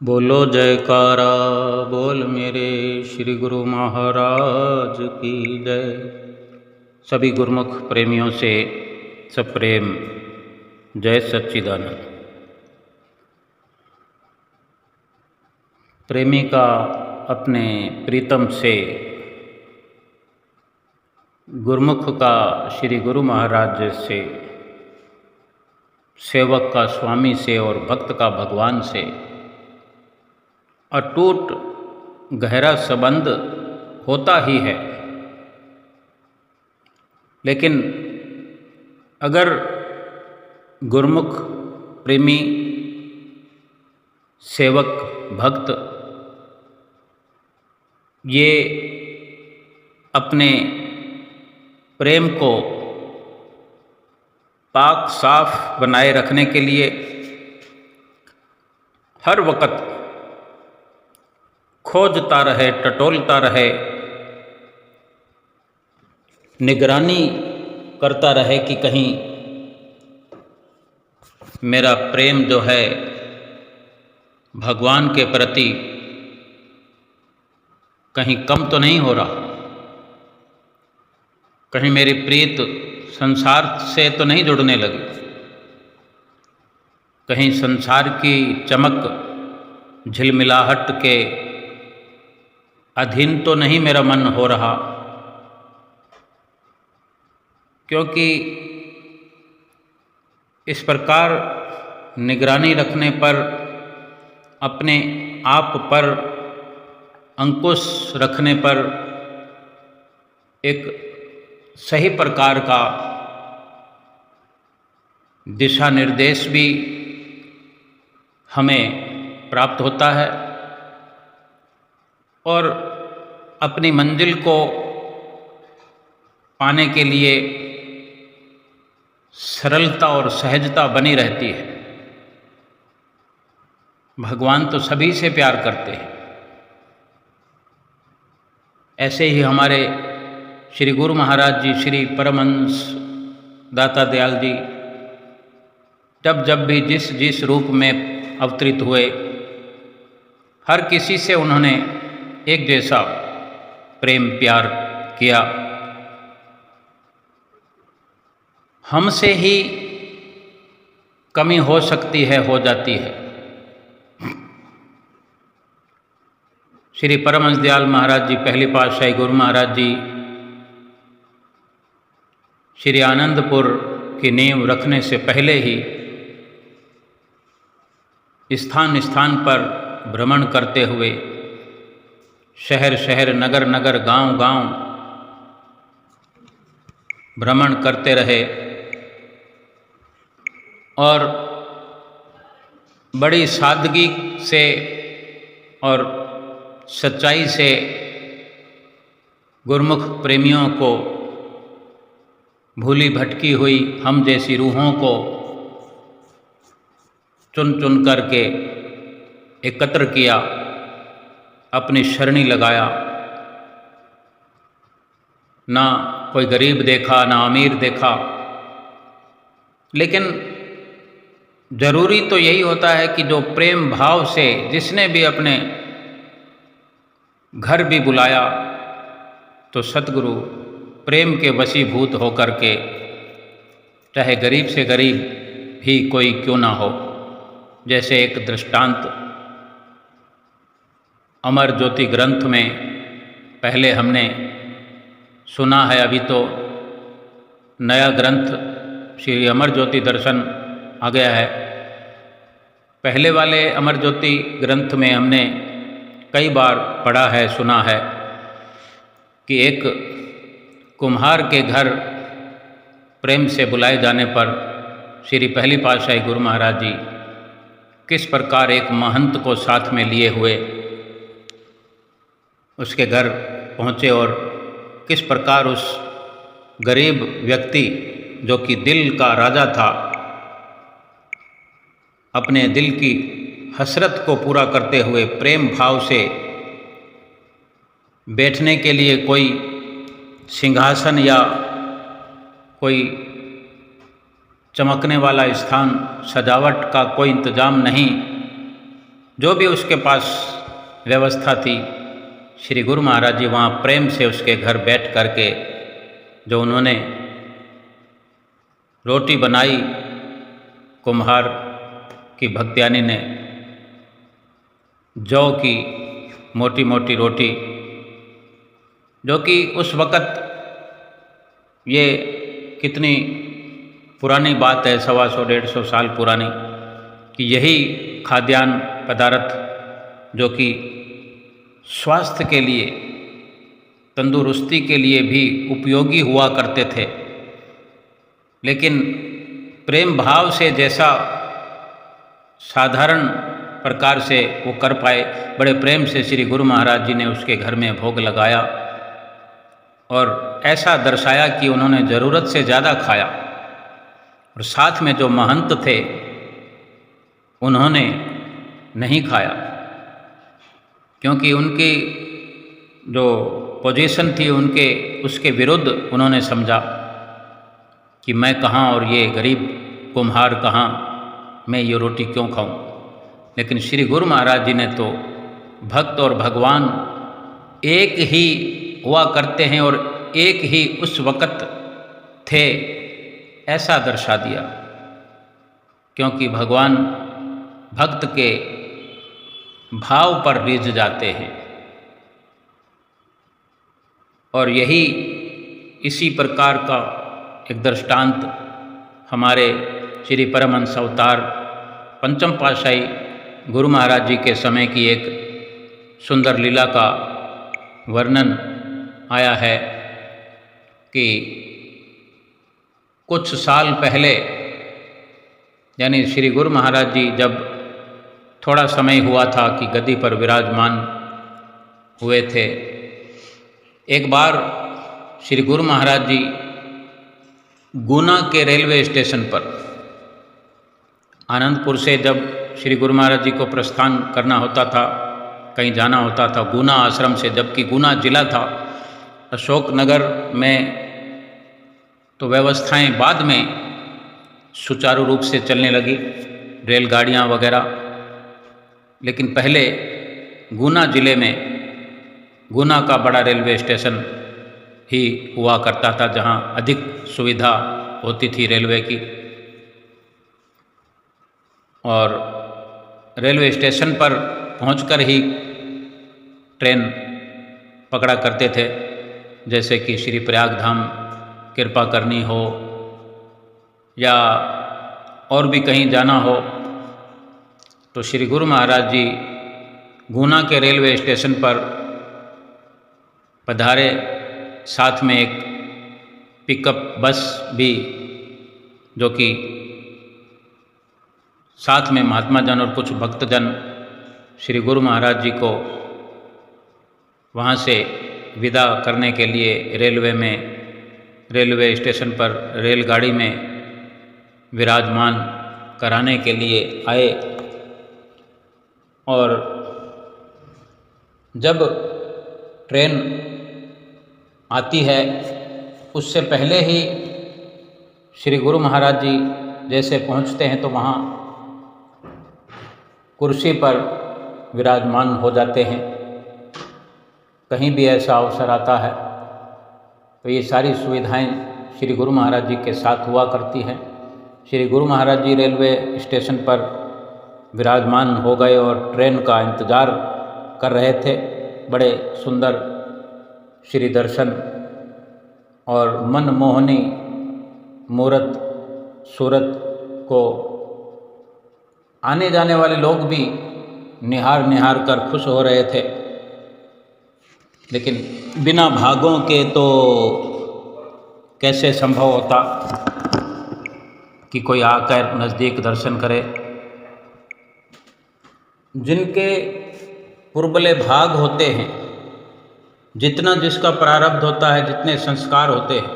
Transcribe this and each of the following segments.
बोलो जयकारा बोल मेरे श्री गुरु महाराज की जय। सभी गुरुमुख प्रेमियों से सब प्रेम, जय सच्चिदानंद। प्रेमी का अपने प्रीतम से, गुरुमुख का श्री गुरु महाराज से, सेवक का स्वामी से और भक्त का भगवान से अटूट गहरा संबंध होता ही है। लेकिन अगर गुरुमुख प्रेमी सेवक भक्त ये अपने प्रेम को पाक साफ बनाए रखने के लिए हर वक्त खोजता रहे, टटोलता रहे, निगरानी करता रहे कि कहीं मेरा प्रेम जो है भगवान के प्रति कहीं कम तो नहीं हो रहा, कहीं मेरी प्रीत संसार से तो नहीं जुड़ने लगी, कहीं संसार की चमक झिलमिलाहट के अधीन तो नहीं मेरा मन हो रहा। क्योंकि इस प्रकार निगरानी रखने पर, अपने आप पर अंकुश रखने पर एक सही प्रकार का दिशा निर्देश भी हमें प्राप्त होता है और अपनी मंजिल को पाने के लिए सरलता और सहजता बनी रहती है। भगवान तो सभी से प्यार करते हैं। ऐसे ही हमारे श्री गुरु महाराज जी, श्री परमहंस दाता दयाल जी जब भी जिस रूप में अवतरित हुए, हर किसी से उन्होंने एक जैसा प्रेम प्यार किया। हमसे ही कमी हो सकती है, हो जाती है। श्री परमहंस दयाल महाराज जी, पहली पातशाही गुरु महाराज जी श्री आनंदपुर की नींव रखने से पहले ही स्थान स्थान पर भ्रमण करते हुए, शहर शहर, नगर नगर, गांव गांव भ्रमण करते रहे और बड़ी सादगी से और सच्चाई से गुरुमुख प्रेमियों को, भूली भटकी हुई हम जैसी रूहों को चुन चुन करके एकत्र किया, अपनी शरणी लगाया। ना कोई गरीब देखा, ना अमीर देखा, लेकिन जरूरी तो यही होता है कि जो प्रेम भाव से जिसने भी अपने घर भी बुलाया, तो सतगुरु प्रेम के वशीभूत होकर के, चाहे गरीब से गरीब भी कोई क्यों ना हो। जैसे एक दृष्टांत अमर ज्योति ग्रंथ में पहले हमने सुना है, अभी तो नया ग्रंथ श्री अमर ज्योति दर्शन आ गया है। पहले वाले अमर ज्योति ग्रंथ में हमने कई बार पढ़ा है, सुना है कि एक कुम्हार के घर प्रेम से बुलाए जाने पर श्री पहली पातशाही गुरु महाराज जी किस प्रकार एक महंत को साथ में लिए हुए उसके घर पहुँचे और किस प्रकार उस गरीब व्यक्ति, जो कि दिल का राजा था, अपने दिल की हसरत को पूरा करते हुए प्रेम भाव से बैठने के लिए कोई सिंहासन या कोई चमकने वाला स्थान, सजावट का कोई इंतजाम नहीं, जो भी उसके पास व्यवस्था थी, श्री गुरु महाराज जी वहाँ प्रेम से उसके घर बैठ करके जो उन्होंने रोटी बनाई, कुम्हार की भक्त्यानी ने जौ की मोटी मोटी रोटी, जो कि उस वक़्त, ये कितनी पुरानी बात है, 125-150 साल पुरानी, कि यही खाद्यान्न पदार्थ जो कि स्वास्थ्य के लिए, तंदुरुस्ती के लिए भी उपयोगी हुआ करते थे, लेकिन प्रेम भाव से जैसा साधारण प्रकार से वो कर पाए, बड़े प्रेम से श्री गुरु महाराज जी ने उसके घर में भोग लगाया और ऐसा दर्शाया कि उन्होंने ज़रूरत से ज़्यादा खाया। और साथ में जो महंत थे उन्होंने नहीं खाया, क्योंकि उनकी जो पोजीशन थी उसके विरुद्ध उन्होंने समझा कि मैं कहाँ और ये गरीब कुम्हार कहाँ, मैं ये रोटी क्यों खाऊं। लेकिन श्री गुरु महाराज जी ने तो भक्त और भगवान एक ही हुआ करते हैं और एक ही उस वक़्त थे, ऐसा दर्शा दिया, क्योंकि भगवान भक्त के भाव पर रिझ जाते हैं। और यही इसी प्रकार का एक दृष्टांत हमारे श्री परमहंस अवतार पंचम पातशाही गुरु महाराज जी के समय की एक सुंदर लीला का वर्णन आया है कि कुछ साल पहले, यानी श्री गुरु महाराज जी जब थोड़ा समय हुआ था कि गद्दी पर विराजमान हुए थे, एक बार श्री गुरु महाराज जी गुना के रेलवे स्टेशन पर, आनंदपुर से जब श्री गुरु महाराज जी को प्रस्थान करना होता था, कहीं जाना होता था गुना आश्रम से, जबकि गुना जिला था, अशोकनगर में तो व्यवस्थाएं बाद में सुचारू रूप से चलने लगी, रेलगाड़ियां वगैरह, लेकिन पहले गुना जिले में गुना का बड़ा रेलवे स्टेशन ही हुआ करता था, जहां अधिक सुविधा होती थी रेलवे की। और रेलवे स्टेशन पर पहुंचकर ही ट्रेन पकड़ा करते थे, जैसे कि श्री प्रयाग धाम कृपा करनी हो या और भी कहीं जाना हो, तो श्री गुरु महाराज जी गुना के रेलवे स्टेशन पर पधारे, साथ में एक पिकअप बस भी, जो कि साथ में महात्मा जन और कुछ भक्तजन श्री गुरु महाराज जी को वहाँ से विदा करने के लिए रेलवे स्टेशन पर रेलगाड़ी में विराजमान कराने के लिए आए। और जब ट्रेन आती है, उससे पहले ही श्री गुरु महाराज जी जैसे पहुँचते हैं तो वहाँ कुर्सी पर विराजमान हो जाते हैं। कहीं भी ऐसा अवसर आता है तो ये सारी सुविधाएं श्री गुरु महाराज जी के साथ हुआ करती हैं। श्री गुरु महाराज जी रेलवे स्टेशन पर विराजमान हो गए और ट्रेन का इंतज़ार कर रहे थे। बड़े सुंदर श्री दर्शन और मनमोहनी मूरत सूरत को आने जाने वाले लोग भी निहार कर खुश हो रहे थे। लेकिन बिना भागों के तो कैसे संभव होता कि कोई आकर नज़दीक दर्शन करे। जिनके पुरबले भाग होते हैं, जितना जिसका प्रारब्ध होता है, जितने संस्कार होते हैं,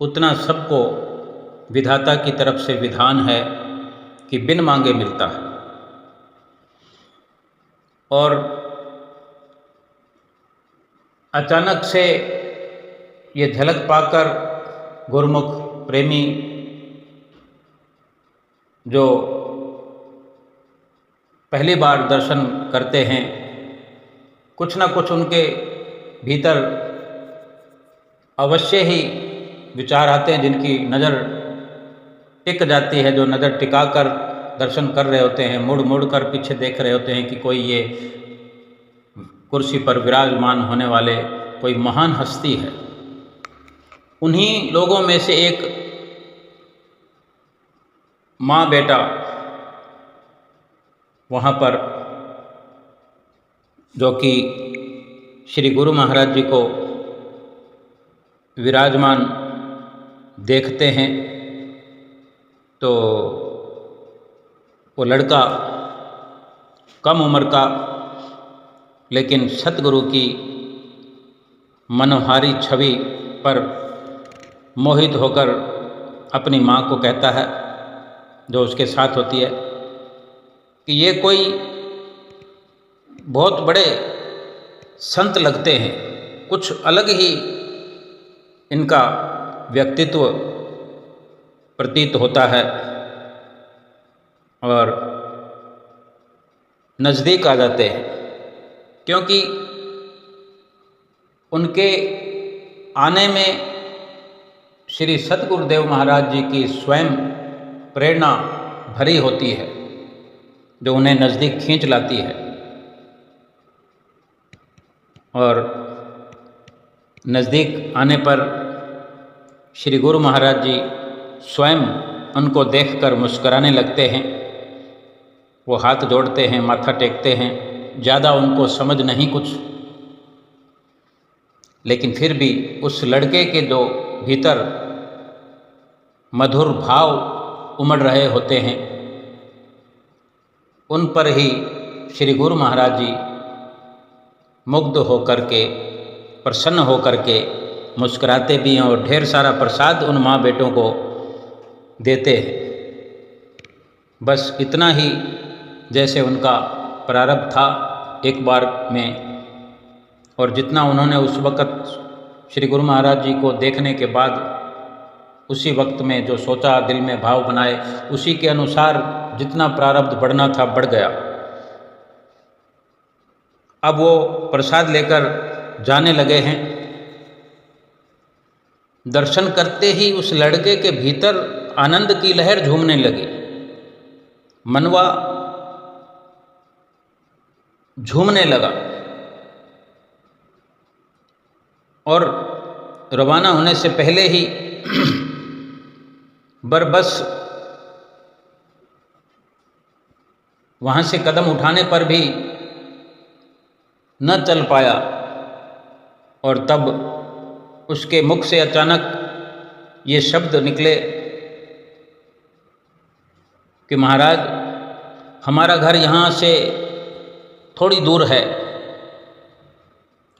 उतना सबको विधाता की तरफ से विधान है कि बिन मांगे मिलता है। और अचानक से ये झलक पाकर गुरुमुख प्रेमी जो पहली बार दर्शन करते हैं, कुछ ना कुछ उनके भीतर अवश्य ही विचार आते हैं जिनकी नज़र टिक जाती है, जो नज़र टिकाकर दर्शन कर रहे होते हैं, मुड़ मुड़ कर पीछे देख रहे होते हैं कि कोई ये कुर्सी पर विराजमान होने वाले कोई महान हस्ती है। उन्हीं लोगों में से एक माँ बेटा वहाँ पर, जो कि श्री गुरु महाराज जी को विराजमान देखते हैं, तो वो लड़का कम उम्र का, लेकिन सतगुरु की मनोहारी छवि पर मोहित होकर अपनी माँ को कहता है, जो उसके साथ होती है, कि ये कोई बहुत बड़े संत लगते हैं, कुछ अलग ही इनका व्यक्तित्व प्रतीत होता है। और नज़दीक आ जाते हैं, क्योंकि उनके आने में श्री सतगुरुदेव महाराज जी की स्वयं प्रेरणा भरी होती है, जो उन्हें नज़दीक खींच लाती है। और नज़दीक आने पर श्री गुरु महाराज जी स्वयं उनको देखकर मुस्कराने लगते हैं। वो हाथ जोड़ते हैं, माथा टेकते हैं, ज़्यादा उनको समझ नहीं कुछ, लेकिन फिर भी उस लड़के के जो भीतर मधुर भाव उमड़ रहे होते हैं, उन पर ही श्री गुरु महाराज जी मुग्ध होकर के, प्रसन्न होकर के मुस्कुराते भी हैं और ढेर सारा प्रसाद उन माँ बेटों को देते हैं। बस इतना ही जैसे उनका प्रारब्ध था एक बार में, और जितना उन्होंने उस वक़्त श्री गुरु महाराज जी को देखने के बाद उसी वक्त में जो सोचा, दिल में भाव बनाए, उसी के अनुसार जितना प्रारब्ध बढ़ना था बढ़ गया। अब वो प्रसाद लेकर जाने लगे हैं। दर्शन करते ही उस लड़के के भीतर आनंद की लहर झूमने लगी, मनवा झूमने लगा। और रवाना होने से पहले ही बस वहाँ से कदम उठाने पर भी न चल पाया, और तब उसके मुख से अचानक ये शब्द निकले कि महाराज, हमारा घर यहाँ से थोड़ी दूर है,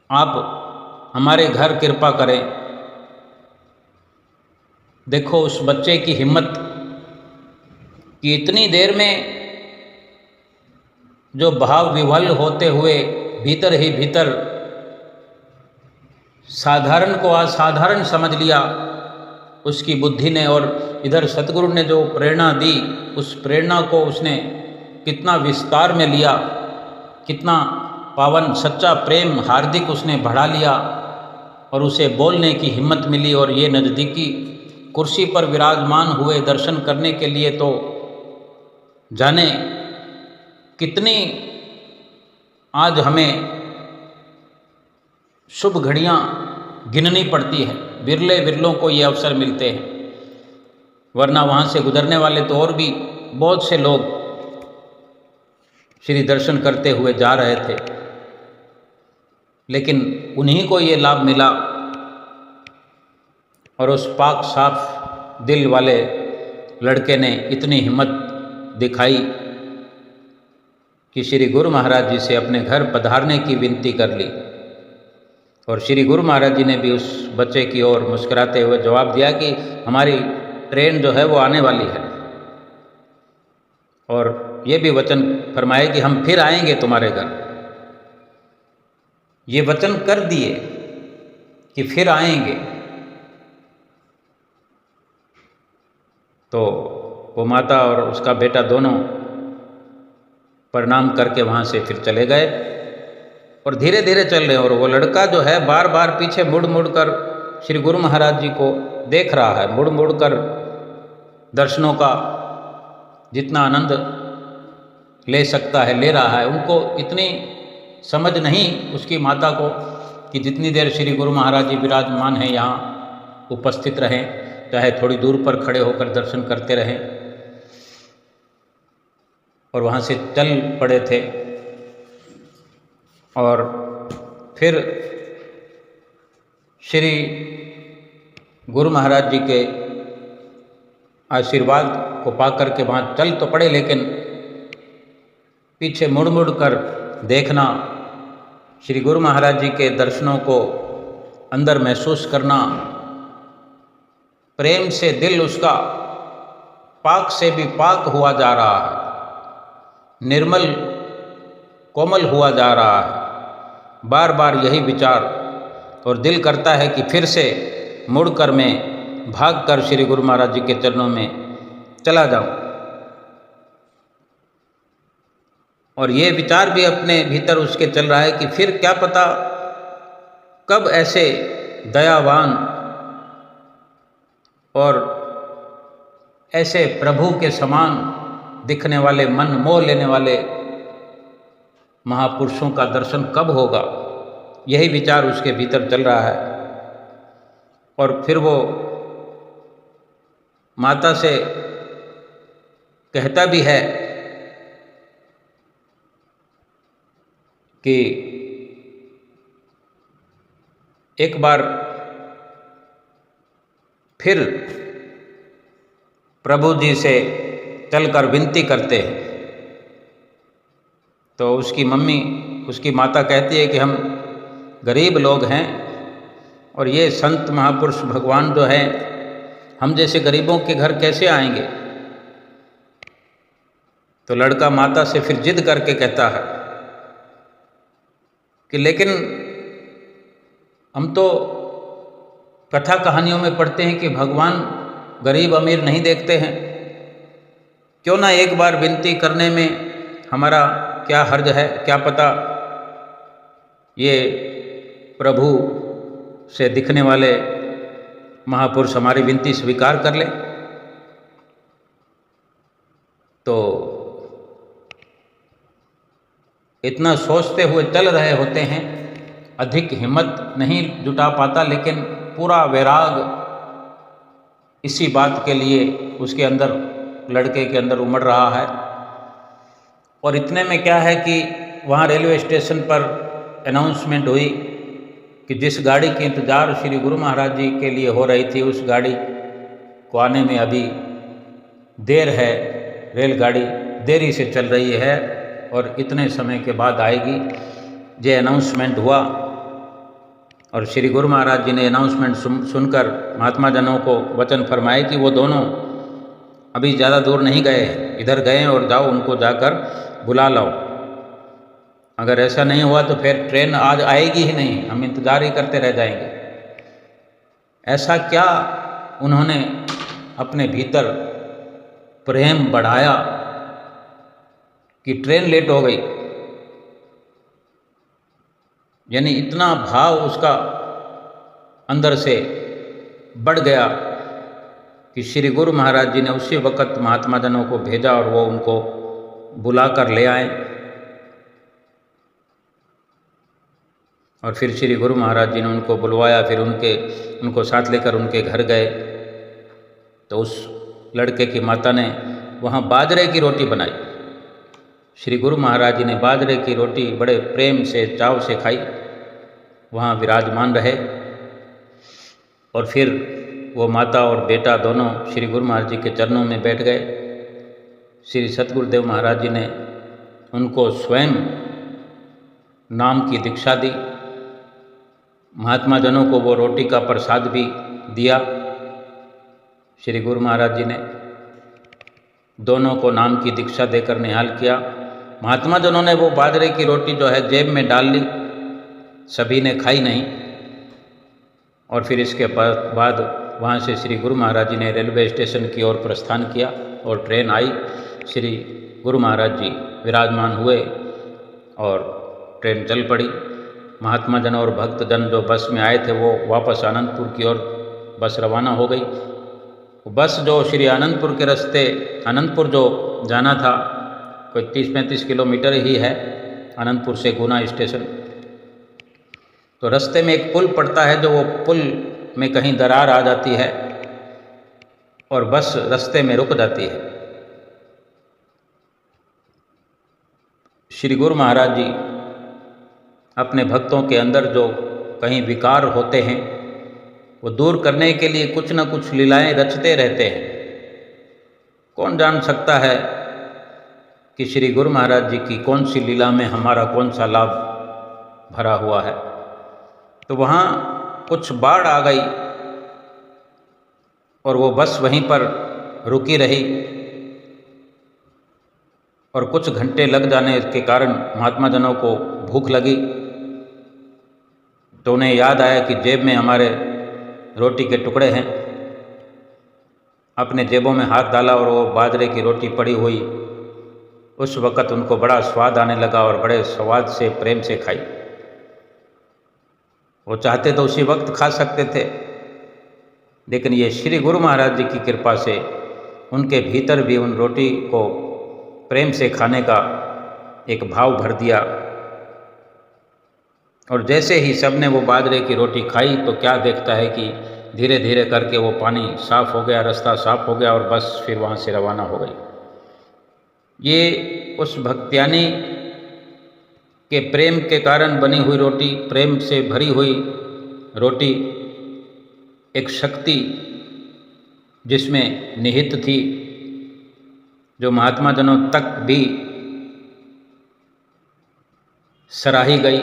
आप हमारे घर कृपा करें। देखो उस बच्चे की हिम्मत कि इतनी देर में जो भाव विह्वल होते हुए भीतर ही भीतर साधारण को असाधारण समझ लिया उसकी बुद्धि ने, और इधर सतगुरु ने जो प्रेरणा दी, उस प्रेरणा को उसने कितना विस्तार में लिया, कितना पावन सच्चा प्रेम हार्दिक उसने बढ़ा लिया, और उसे बोलने की हिम्मत मिली। और ये नज़दीकी कुर्सी पर विराजमान हुए दर्शन करने के लिए तो जाने कितनी आज हमें शुभ घड़ियाँ गिननी पड़ती है, विरले विरलों को ये अवसर मिलते हैं, वरना वहाँ से गुजरने वाले तो और भी बहुत से लोग श्री दर्शन करते हुए जा रहे थे, लेकिन उन्हीं को ये लाभ मिला। और उस पाक साफ दिल वाले लड़के ने इतनी हिम्मत दिखाई कि श्री गुरु महाराज जी से अपने घर पधारने की विनती कर ली। और श्री गुरु महाराज जी ने भी उस बच्चे की ओर मुस्कुराते हुए जवाब दिया कि हमारी ट्रेन जो है वो आने वाली है, और ये भी वचन फरमाए कि हम फिर आएंगे तुम्हारे घर। ये वचन कर दिए कि फिर आएंगे, तो वो माता और उसका बेटा दोनों प्रणाम करके वहाँ से फिर चले गए और धीरे धीरे चल रहे हैं। और वो लड़का जो है बार बार पीछे मुड़ मुड़ कर श्री गुरु महाराज जी को देख रहा है, मुड़ मुड़ कर दर्शनों का जितना आनंद ले सकता है ले रहा है। उनको इतनी समझ नहीं उसकी माता को कि जितनी देर श्री गुरु महाराज जी विराजमान हैं यहाँ उपस्थित रहें, चाहे थोड़ी दूर पर खड़े होकर दर्शन करते रहें। और वहाँ से चल पड़े थे और फिर श्री गुरु महाराज जी के आशीर्वाद को पाकर के वहाँ चल तो पड़े, लेकिन पीछे मुड़ मुड़ कर देखना, श्री गुरु महाराज जी के दर्शनों को अंदर महसूस करना, प्रेम से दिल उसका पाक से भी पाक हुआ जा रहा है, निर्मल कोमल हुआ जा रहा है। बार बार यही विचार, और दिल करता है कि फिर से मुड़कर मैं भागकर श्री गुरु महाराज जी के चरणों में चला जाऊं। और ये विचार भी अपने भीतर उसके चल रहा है कि फिर क्या पता कब ऐसे दयावान और ऐसे प्रभु के समान दिखने वाले, मन मोह लेने वाले महापुरुषों का दर्शन कब होगा, यही विचार उसके भीतर चल रहा है। और फिर वो माता से कहता भी है कि एक बार फिर प्रभु जी से चलकर विनती करते हैं। तो उसकी मम्मी, उसकी माता कहती है कि हम गरीब लोग हैं और ये संत महापुरुष भगवान जो हैं, हम जैसे गरीबों के घर कैसे आएंगे। तो लड़का माता से फिर जिद करके कहता है कि लेकिन हम तो कथा कहानियों में पढ़ते हैं कि भगवान गरीब अमीर नहीं देखते हैं, क्यों ना एक बार विनती करने में हमारा क्या हर्ज है, क्या पता ये प्रभु से दिखने वाले महापुरुष हमारी विनती स्वीकार कर ले। तो इतना सोचते हुए चल रहे होते हैं, अधिक हिम्मत नहीं जुटा पाता, लेकिन पूरा वैराग इसी बात के लिए उसके अंदर, लड़के के अंदर उमड़ रहा है। और इतने में क्या है कि वहाँ रेलवे स्टेशन पर अनाउंसमेंट हुई कि जिस गाड़ी की इंतज़ार श्री गुरु महाराज जी के लिए हो रही थी, उस गाड़ी को आने में अभी देर है, रेलगाड़ी देरी से चल रही है और इतने समय के बाद आएगी। ये अनाउंसमेंट हुआ और श्री गुरु महाराज जी ने अनाउंसमेंट सुनकर महात्मा जनों को वचन फरमाए कि वो दोनों अभी ज़्यादा दूर नहीं गए, इधर गए और जाओ उनको जाकर बुला लाओ। अगर ऐसा नहीं हुआ तो फिर ट्रेन आज आएगी ही नहीं, हम इंतज़ार ही करते रह जाएंगे। ऐसा क्या उन्होंने अपने भीतर प्रेम बढ़ाया कि ट्रेन लेट हो गई। यानी इतना भाव उसका अंदर से बढ़ गया कि श्री गुरु महाराज जी ने उसी वक़्त महात्मा जनों को भेजा और वो उनको बुला कर ले आए। और फिर श्री गुरु महाराज जी ने उनको बुलवाया, फिर उनको साथ लेकर उनके घर गए। तो उस लड़के की माता ने वहाँ बाजरे की रोटी बनाई। श्री गुरु महाराज जी ने बाजरे की रोटी बड़े प्रेम से, चाव से खाई, वहाँ विराजमान रहे। और फिर वो माता और बेटा दोनों श्री गुरु महाराज जी के चरणों में बैठ गए। श्री सतगुरुदेव महाराज जी ने उनको स्वयं नाम की दीक्षा दी। महात्मा जनों को वो रोटी का प्रसाद भी दिया। श्री गुरु महाराज जी ने दोनों को नाम की दीक्षा देकर निहाल किया। महात्मा जनों ने वो बाजरे की रोटी जो है जेब में डाल ली, सभी ने खाई नहीं। और फिर इसके बाद वहाँ से श्री गुरु महाराज जी ने रेलवे स्टेशन की ओर प्रस्थान किया और ट्रेन आई। श्री गुरु महाराज जी विराजमान हुए और ट्रेन चल पड़ी। महात्मा जन और भक्त जन जो बस में आए थे वो वापस आनंदपुर की ओर बस रवाना हो गई। बस जो श्री आनंदपुर के रास्ते, आनंदपुर जो जाना था कोई 30-35 किलोमीटर ही है आनंदपुर से गुना स्टेशन। तो रास्ते में एक पुल पड़ता है, जो वो पुल में कहीं दरार आ जाती है और बस रास्ते में रुक जाती है। श्री गुरु महाराज जी अपने भक्तों के अंदर जो कहीं विकार होते हैं वो दूर करने के लिए कुछ न कुछ लीलाएं रचते रहते हैं। कौन जान सकता है कि श्री गुरु महाराज जी की कौन सी लीला में हमारा कौन सा लाभ भरा हुआ है। तो वहाँ कुछ बाढ़ आ गई और वो बस वहीं पर रुकी रही और कुछ घंटे लग जाने के कारण महात्मा जनों को भूख लगी। तो उन्हें याद आया कि जेब में हमारे रोटी के टुकड़े हैं। अपने जेबों में हाथ डाला और वो बाजरे की रोटी पड़ी हुई, उस वक़्त उनको बड़ा स्वाद आने लगा और बड़े स्वाद से प्रेम से खाई। वो चाहते तो उसी वक्त खा सकते थे, लेकिन ये श्री गुरु महाराज जी की कृपा से उनके भीतर भी उन रोटी को प्रेम से खाने का एक भाव भर दिया। और जैसे ही सबने वो बाजरे की रोटी खाई तो क्या देखता है कि धीरे धीरे करके वो पानी साफ़ हो गया, रास्ता साफ़ हो गया और बस फिर वहाँ से रवाना हो गई। ये उस भक्त्यानी के प्रेम के कारण बनी हुई रोटी, प्रेम से भरी हुई रोटी, एक शक्ति जिसमें निहित थी, जो महात्मा जनों तक भी सराही गई।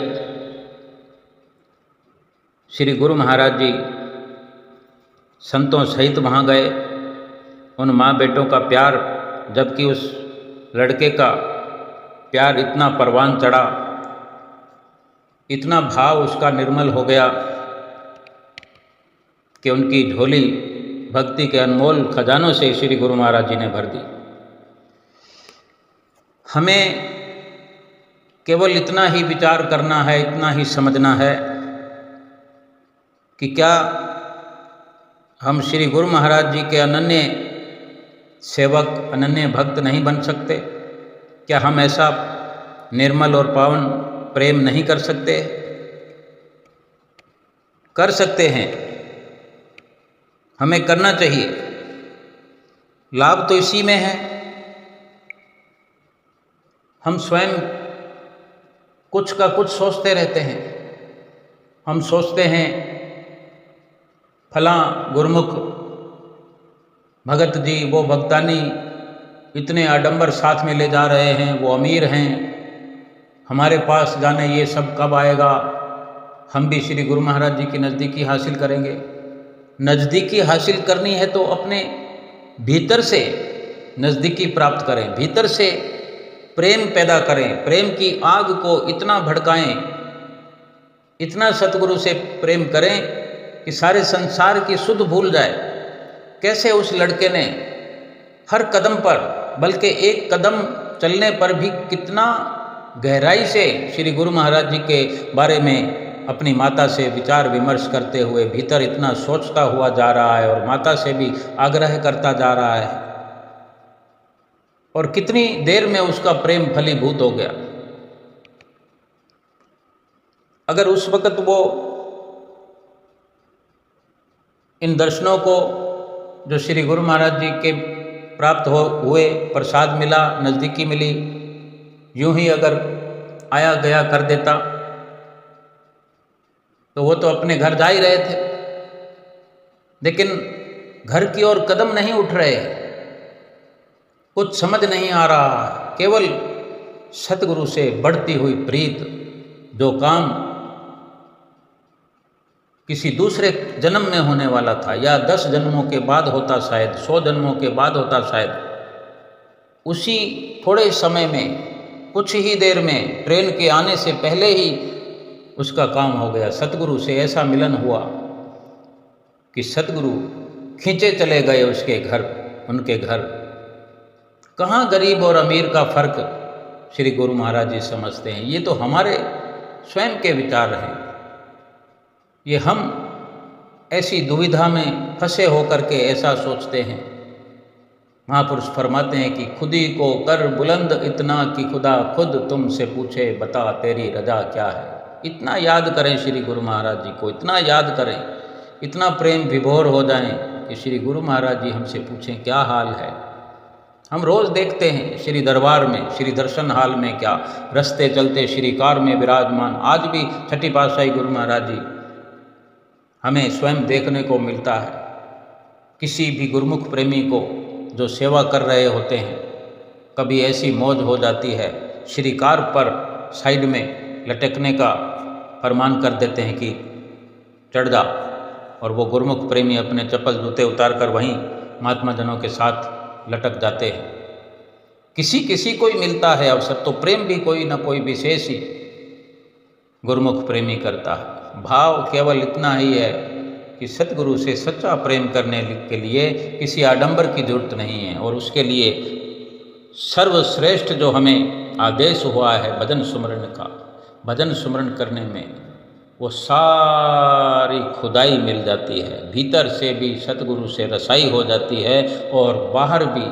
श्री गुरु महाराज जी संतों सहित वहाँ गए। उन माँ बेटों का प्यार, जबकि उस लड़के का प्यार इतना परवान चढ़ा, इतना भाव उसका निर्मल हो गया कि उनकी झोली भक्ति के अनमोल खजानों से श्री गुरु महाराज जी ने भर दी। हमें केवल इतना ही विचार करना है, इतना ही समझना है कि क्या हम श्री गुरु महाराज जी के अनन्य सेवक, अनन्य भक्त नहीं बन सकते? क्या हम ऐसा निर्मल और पावन प्रेम नहीं कर सकते? कर सकते हैं, हमें करना चाहिए। लाभ तो इसी में है। हम स्वयं कुछ का कुछ सोचते रहते हैं। हम सोचते हैं फलां गुरमुख भगत जी, वो भक्तानी इतने आडंबर साथ में ले जा रहे हैं, वो अमीर हैं, हमारे पास जाने ये सब कब आएगा, हम भी श्री गुरु महाराज जी की नज़दीकी हासिल करेंगे। नज़दीकी हासिल करनी है तो अपने भीतर से नज़दीकी प्राप्त करें, भीतर से प्रेम पैदा करें, प्रेम की आग को इतना भड़काएं, इतना सतगुरु से प्रेम करें कि सारे संसार की सुध भूल जाए। कैसे उस लड़के ने हर कदम पर, बल्कि एक कदम चलने पर भी कितना गहराई से श्री गुरु महाराज जी के बारे में अपनी माता से विचार विमर्श करते हुए भीतर इतना सोचता हुआ जा रहा है और माता से भी आग्रह करता जा रहा है, और कितनी देर में उसका प्रेम फलीभूत हो गया। अगर उस वक़्त वो इन दर्शनों को जो श्री गुरु महाराज जी के प्राप्त हुए, प्रसाद मिला, नज़दीकी मिली, यूं ही अगर आया गया कर देता तो वो तो अपने घर जा ही रहे थे, लेकिन घर की ओर कदम नहीं उठ रहे, कुछ समझ नहीं आ रहा। केवल सतगुरु से बढ़ती हुई प्रीत, जो काम किसी दूसरे जन्म में होने वाला था या 10 जन्मों के बाद होता, शायद 100 जन्मों के बाद होता, शायद उसी थोड़े समय में, कुछ ही देर में, ट्रेन के आने से पहले ही उसका काम हो गया। सतगुरु से ऐसा मिलन हुआ कि सतगुरु खींचे चले गए उसके घर, उनके घर, कहाँ गरीब और अमीर का फर्क श्री गुरु महाराज जी समझते हैं। ये तो हमारे स्वयं के विचार हैं। ये हम ऐसी दुविधा में फंसे होकर के ऐसा सोचते हैं। महापुरुष फरमाते हैं कि खुदी को कर बुलंद इतना कि खुदा खुद तुमसे पूछे बता तेरी रजा क्या है। इतना याद करें श्री गुरु महाराज जी को, इतना याद करें, इतना प्रेम विभोर हो जाएं कि श्री गुरु महाराज जी हमसे पूछें क्या हाल है। हम रोज़ देखते हैं श्री दरबार में, श्री दर्शन हाल में क्या रस्ते चलते श्री कार में विराजमान, आज भी छठी पातशाही गुरु महाराज जी हमें स्वयं देखने को मिलता है। किसी भी गुरुमुख प्रेमी को जो सेवा कर रहे होते हैं, कभी ऐसी मौज हो जाती है, श्री कार पर साइड में लटकने का फरमान कर देते हैं कि चढ़ जा, और वो गुरुमुख प्रेमी अपने चप्पल जूते उतार कर वहीं महात्मा जनों के साथ लटक जाते हैं। किसी किसी को ही मिलता है अवसर, तो प्रेम भी कोई ना कोई विशेष ही गुरुमुख प्रेमी करता है। भाव केवल इतना ही है कि सतगुरु से सच्चा प्रेम करने के लिए किसी आडंबर की जरूरत नहीं है, और उसके लिए सर्वश्रेष्ठ जो हमें आदेश हुआ है भजन सुमरण का, भजन सुमरण करने में वो सारी खुदाई मिल जाती है। भीतर से भी सतगुरु से रसाई हो जाती है और बाहर भी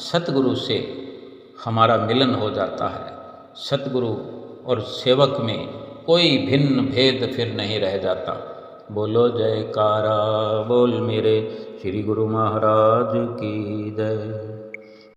सतगुरु से हमारा मिलन हो जाता है। सतगुरु और सेवक में कोई भिन्न भेद फिर नहीं रह जाता। बोलो जयकारा बोल मेरे श्री गुरु महाराज की जय।